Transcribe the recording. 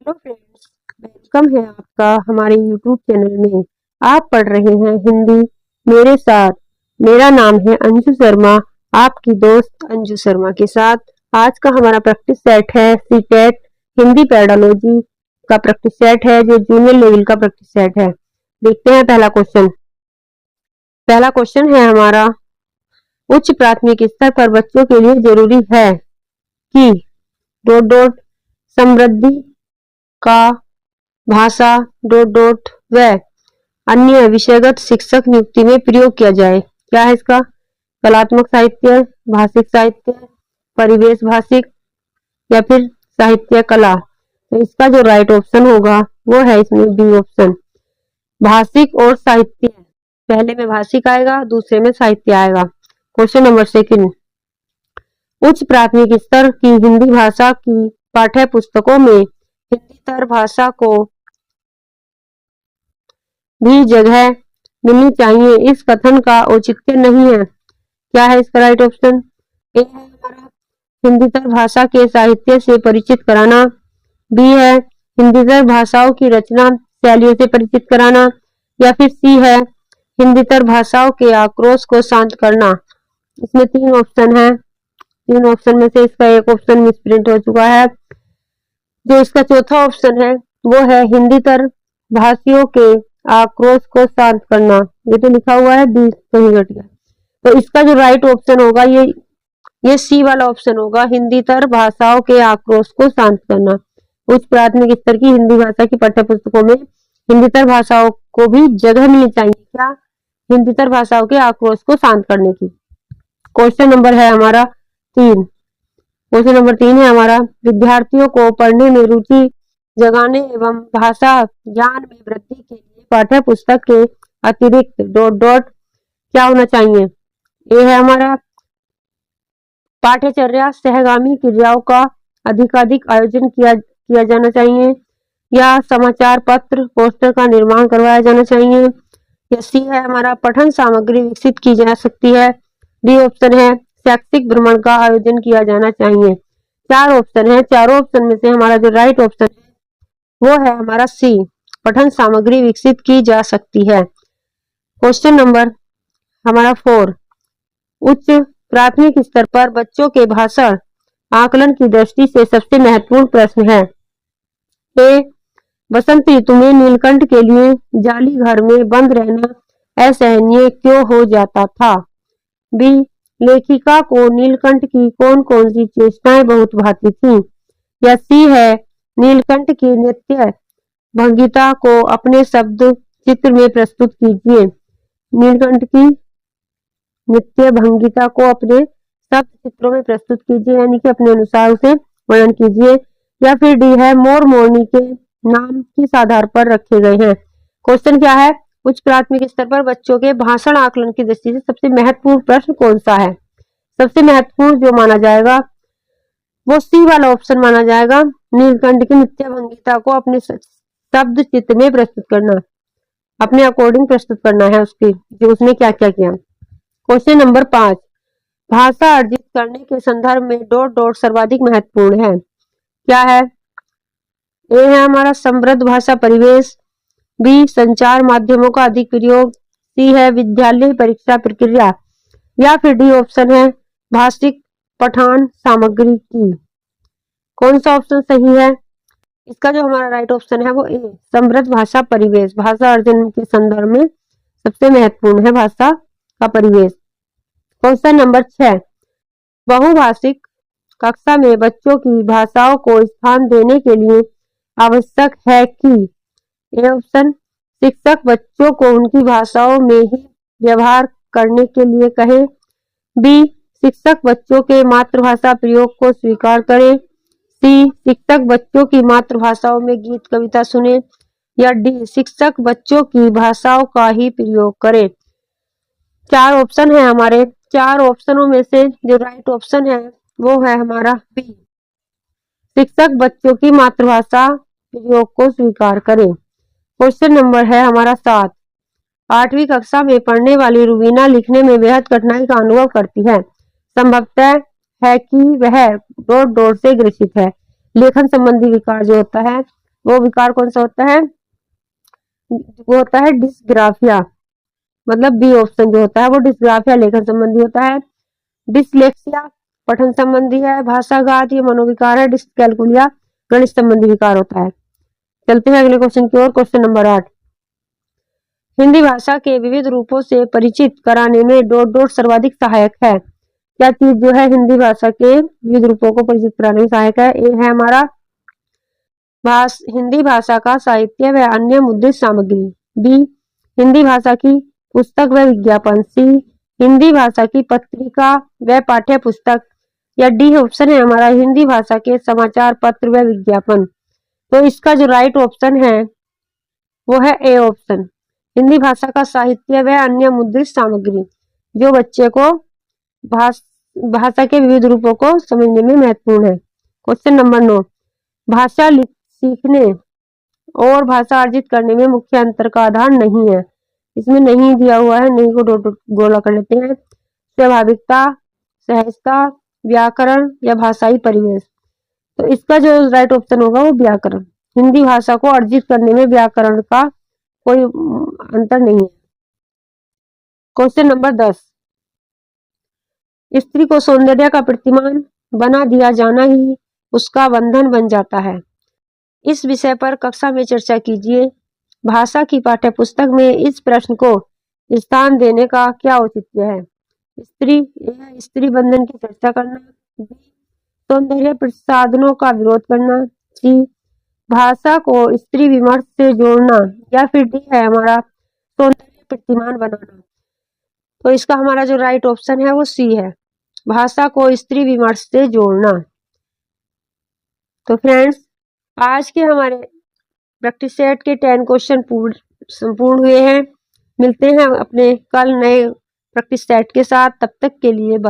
Hello friends, welcome है आपका हमारे यूट्यूब चैनल में। आप पढ़ रहे हैं हिंदी मेरे साथ। मेरा नाम है अंजू शर्मा, आपकी दोस्त अंजू शर्मा के साथ। आज का हमारा प्रैक्टिस सेट है सीटेट हिंदी पैडालॉजी का प्रैक्टिस सेट है, जो जूनियर लेवल का प्रैक्टिस सेट है। देखते हैं पहला क्वेश्चन। पहला क्वेश्चन है हमारा, उच्च प्राथमिक स्तर पर बच्चों के लिए जरूरी है कि डॉट डॉट समृद्धि का भाषा डॉट डॉट व अन्य विषयगत शिक्षक नियुक्ति में प्रयोग किया जाए। क्या है इसका? कलात्मक साहित्य, भाषिक साहित्य, परिवेश भाषिक या फिर साहित्य कला। तो इसका जो राइट ऑप्शन होगा वो है इसमें बी ऑप्शन, भाषिक और साहित्य। पहले में भाषिक आएगा, दूसरे में साहित्य आएगा। क्वेश्चन नंबर सेकंड, उच्च प्राथमिक स्तर की हिंदी भाषा की पाठ्य पुस्तकों में हिंदीतर भाषा को भी जगह मिलनी चाहिए, इस कथन का औचित्य नहीं है। क्या है इसका राइट ऑप्शन? ए है हमारा हिंदीतर भाषा के साहित्य से परिचित कराना, बी है हिंदीतर भाषाओं की रचना शैलियों से परिचित कराना, या फिर सी है हिंदीतर भाषाओं के आक्रोश को शांत करना। इसमें तीन ऑप्शन है। तीन ऑप्शन में से इसका एक ऑप्शन मिसप्रिंट हो चुका है। जो इसका चौथा ऑप्शन है वो है हिंदीतर भाषियों के आक्रोश को शांत करना। ये तो लिखा हुआ है बी, कहीं घट गया। तो इसका जो राइट ऑप्शन होगा ये सी वाला ऑप्शन होगा, हिंदीतर भाषाओं के आक्रोश को शांत करना। उच्च प्राथमिक स्तर की हिंदी भाषा की पाठ्य पुस्तकों में हिंदीतर भाषाओं को भी जगह मिलनी चाहिए। क्या? हिंदीतर भाषाओं के आक्रोश को शांत करने की। क्वेश्चन नंबर है हमारा 3। क्वेश्चन नंबर 3 है हमारा, विद्यार्थियों को पढ़ने में रुचि जगाने एवं भाषा ज्ञान में वृद्धि के लिए पाठ्य पुस्तक के अतिरिक्त डॉट डॉट क्या होना चाहिए? ये है हमारा पाठ्यचर्या सहगामी क्रियाओं का अधिकाधिक आयोजन किया जाना चाहिए, या समाचार पत्र पोस्टर का निर्माण करवाया जाना चाहिए, या सी है हमारा पठन सामग्री विकसित की जा सकती है, डी ऑप्शन है शैक्षिक भ्रमण का आयोजन किया जाना चाहिए। चार ऑप्शन है, चारों ऑप्शन में से हमारा जो राइट ऑप्शन है वो है हमारा सी, पठन सामग्री विकसित की जा सकती है। क्वेश्चन नंबर हमारा 4, उच्च प्राथमिक स्तर पर बच्चों के भाषण आकलन की दृष्टि से सबसे महत्वपूर्ण प्रश्न है। ए, बसंत ऋतु में नीलकंठ के लिए जाली घर में बंद रहना असहनीय क्यों हो जाता था? बी, लेखिका को नीलकंठ की कौन कौन सी चेष्टाएं बहुत भाती थी, या सी है नीलकंठ की नृत्य भंगिता को अपने शब्द चित्र में प्रस्तुत कीजिए। नीलकंठ की नृत्य भंगिता को अपने शब्द चित्रों में प्रस्तुत कीजिए, यानी कि अपने अनुसार उसे वर्णन कीजिए, या फिर डी है मोर मोरनी के नाम किस आधार पर रखे गए हैं। क्वेश्चन क्या है, उच्च प्राथमिक स्तर पर बच्चों के भाषण आकलन की दृष्टि से सबसे महत्वपूर्ण प्रश्न कौन सा है? सबसे महत्वपूर्ण जो माना जाएगा वो सी वाला ऑप्शन माना जाएगा, नीलकंठ की नृत्य भंगिता को अपने शब्द चित्र में प्रस्तुत करना, अपने अकॉर्डिंग प्रस्तुत करना है उसकी, जो उसने क्या क्या किया। क्वेश्चन नंबर 5, भाषा अर्जित करने के संदर्भ में डॉट डॉट सर्वाधिक महत्वपूर्ण है। क्या है? ए है हमारा समृद्ध भाषा परिवेश, बी संचार माध्यमों का अधिक प्रयोग, सी है विद्यालय परीक्षा प्रक्रिया, या फिर डी ऑप्शन है भाषिक पठन सामग्री की। कौन सा ऑप्शन सही है? इसका जो हमारा राइट ऑप्शन है वो ए, समृद्ध भाषा परिवेश। भाषा अर्जन के संदर्भ में सबसे महत्वपूर्ण है भाषा का परिवेश। क्वेश्चन नंबर 6, बहुभाषिक कक्षा में बच्चों की भाषाओं को स्थान देने के लिए आवश्यक है कि ए ऑप्शन शिक्षक बच्चों को उनकी भाषाओं में ही व्यवहार करने के लिए कहे, बी शिक्षक बच्चों के मातृभाषा प्रयोग को स्वीकार करे, सी शिक्षक बच्चों की मातृभाषाओं में गीत कविता सुने, या डी शिक्षक बच्चों की भाषाओं का ही प्रयोग करे। चार ऑप्शन है हमारे, चार ऑप्शनों में से जो राइट ऑप्शन है वो है हमारा बी, शिक्षक बच्चों की मातृभाषा प्रयोग को स्वीकार करे। क्वेश्चन नंबर है हमारा 7, 8वीं कक्षा में पढ़ने वाली रुबीना लिखने में बेहद कठिनाई का अनुभव करती है, संभवतः है कि वह डॉट डॉट से ग्रसित है। लेखन संबंधी विकार जो होता है वो विकार कौन सा होता है? वो होता है डिस्ग्राफिया, मतलब बी ऑप्शन जो होता है वो डिस्ग्राफिया लेखन संबंधी होता है। डिसलेक्सिया पठन संबंधी है। भाषाघात ये मनोविकार है। डिसकैलकुलिया गणित संबंधी विकार होता है। चलते हैं अगले क्वेश्चन की ओर। क्वेश्चन नंबर 8, हिंदी भाषा के विविध रूपों से परिचित कराने में डॉट डॉट सर्वाधिक सहायक है। क्या चीज जो है हिंदी भाषा के विविध रूपों को परिचित कराने में सहायक है? ए है हमारा हिंदी भाषा का साहित्य व अन्य मुद्रित सामग्री। बी हिंदी भाषा की पुस्तक व विज्ञापन। सी हिंदी भाषा की पत्रिका व पाठ्य पुस्तक। या डी ऑप्शन है हमारा हिंदी भाषा के समाचार पत्र व विज्ञापन। तो इसका जो राइट ऑप्शन है वो है ए ऑप्शन, हिंदी भाषा का साहित्य व अन्य मुद्रित सामग्री, जो बच्चे को भाषा के विविध रूपों को समझने में महत्वपूर्ण है। क्वेश्चन नंबर 9, भाषा सीखने और भाषा अर्जित करने में मुख्य अंतर का आधार नहीं है। इसमें नहीं दिया हुआ है, नहीं को डॉट गोला कर लेते हैं। स्वाभाविकता, सहजता, व्याकरण या भाषाई परिवेश। तो इसका जो राइट ऑप्शन होगा वो व्याकरण। हिंदी भाषा को अर्जित करने में व्याकरण का कोई अंतर नहीं है। क्वेश्चन नंबर 10, स्त्री को सौंदर्य का प्रतिमान बना दिया जाना ही उसका बंधन बन जाता है। इस विषय पर कक्षा में चर्चा कीजिए। भाषा की पाठ्य पुस्तक में इस प्रश्न को स्थान देने का क्या औचित्य है? स्त्री बंधन की चर्चा करना। बी सौंदर्य प्रसाधनों का विरोध करना। सी भाषा को स्त्री विमर्श से जोड़ना। या फिर डी है हमारा सौंदर्य प्रतिमान बनाना। तो इसका हमारा जो राइट ऑप्शन है वो सी है, भाषा को स्त्री विमर्श से जोड़ना। तो फ्रेंड्स आज के हमारे प्रैक्टिस सेट के 10 क्वेश्चन संपूर्ण हुए हैं। मिलते हैं अपने कल नए प्रैक्टिस सेट के साथ, तब तक के लिए बाय।